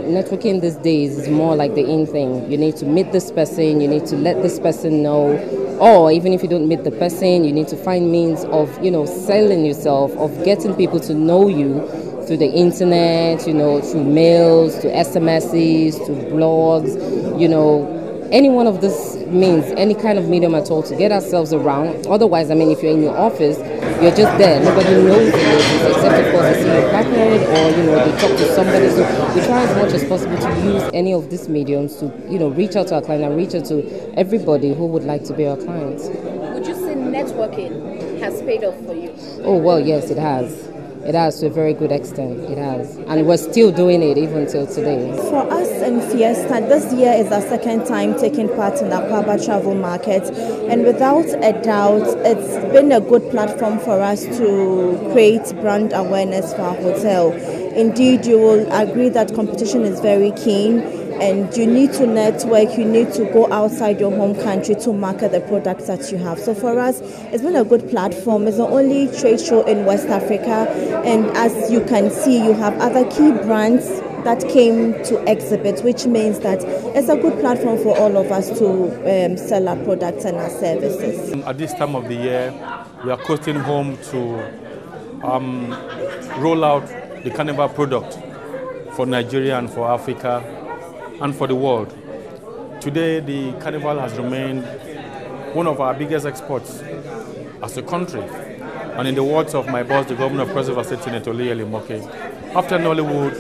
Networking these days is more like the in thing. You need to meet this person, you need to let this person know, or even if you don't meet the person, you need to find means of, selling yourself, of getting people to know you through the internet, through mails, to SMSs, to blogs, any one of these means, any kind of medium at all to get ourselves around. Otherwise, if you're in your office, you're just there. Nobody knows you, except of course they see you partnered or they talk to somebody. So we try as much as possible to use any of these mediums to reach out to our client and reach out to everybody who would like to be our client. Would you say networking has paid off for you? Oh well, yes, it has. It has to a very good extent. It has. And we're still doing it even till today. For us in Fiesta, this year is our second time taking part in the Akwaaba travel market. And without a doubt, it's been a good platform for us to create brand awareness for our hotel. Indeed, you will agree that competition is very keen. And you need to network, you need to go outside your home country to market the products that you have. So for us, it's been a good platform. It's the only trade show in West Africa. And as you can see, you have other key brands that came to exhibit, which means that it's a good platform for all of us to sell our products and our services. At this time of the year, we are coasting home to roll out the Carnival product for Nigeria and for Africa and for the world. Today, the Carnival has remained one of our biggest exports as a country. And in the words of my boss, the Governor of Cross River State, Senator Lee Elimoke, after Nollywood,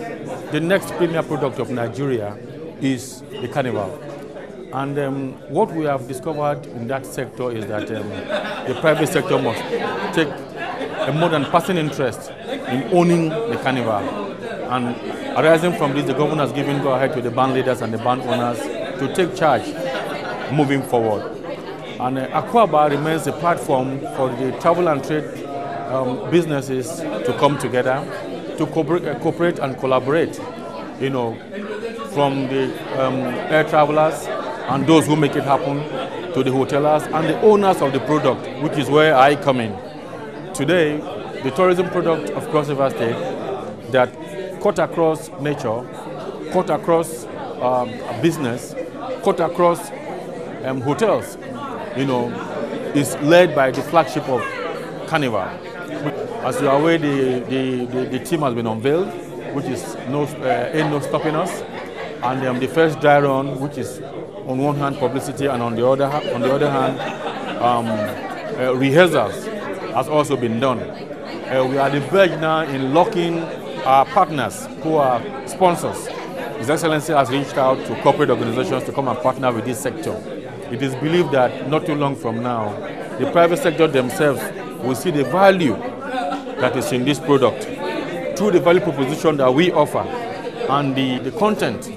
the next premier product of Nigeria is the Carnival. And what we have discovered in that sector is that the private sector must take a more than passing interest in owning the Carnival. And arising from this, the governor has given go-ahead to the band leaders and the band owners to take charge moving forward. And Akwaaba remains a platform for the travel and trade businesses to come together, to cooperate and collaborate, from the air travelers and those who make it happen, to the hoteliers and the owners of the product, which is where I come in. Today, the tourism product of Cross River State that cut across nature, cut across business, cut across hotels, is led by the flagship of Carnival. As you are aware, the team has been unveiled, which is Ain't No Stopping Us, and the first dry run, which is on one hand publicity, and on the other hand, rehearsals has also been done. We are at the verge now in locking our partners who are sponsors. His Excellency has reached out to corporate organizations to come and partner with this sector. It is believed that not too long from now, the private sector themselves will see the value that is in this product through the value proposition that we offer and the content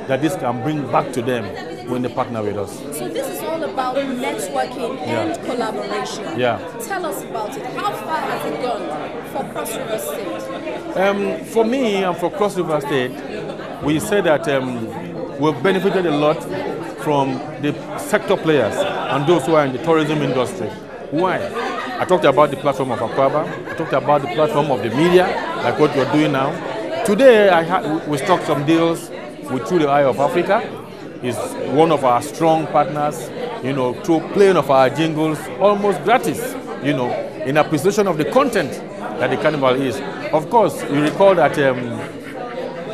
that this can bring back to them when they partner with us. So this is all about networking and collaboration. Yeah. Tell us about it. How far has it gone for Cross River State? For me and for Cross River State, we say that we've benefited a lot from the sector players and those who are in the tourism industry. Why? I talked about the platform of Akwaaba. I talked about the platform of the media, like what you're doing now. Today, we struck some deals with Through the Eye of Africa. Is one of our strong partners, through playing of our jingles, almost gratis, in appreciation of the content that the Carnival is. Of course, you recall that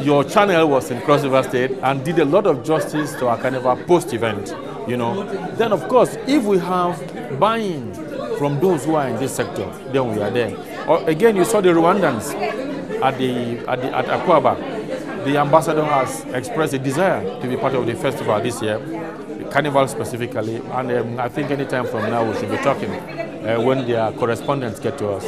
your channel was in Cross River State and did a lot of justice to our Carnival post-event, Then, of course, if we have buy-in from those who are in this sector, then we are there. Or again, you saw the Rwandans at Akwaaba. The ambassador has expressed a desire to be part of the festival this year, the Carnival specifically, and I think any time from now we should be talking when their correspondents get to us.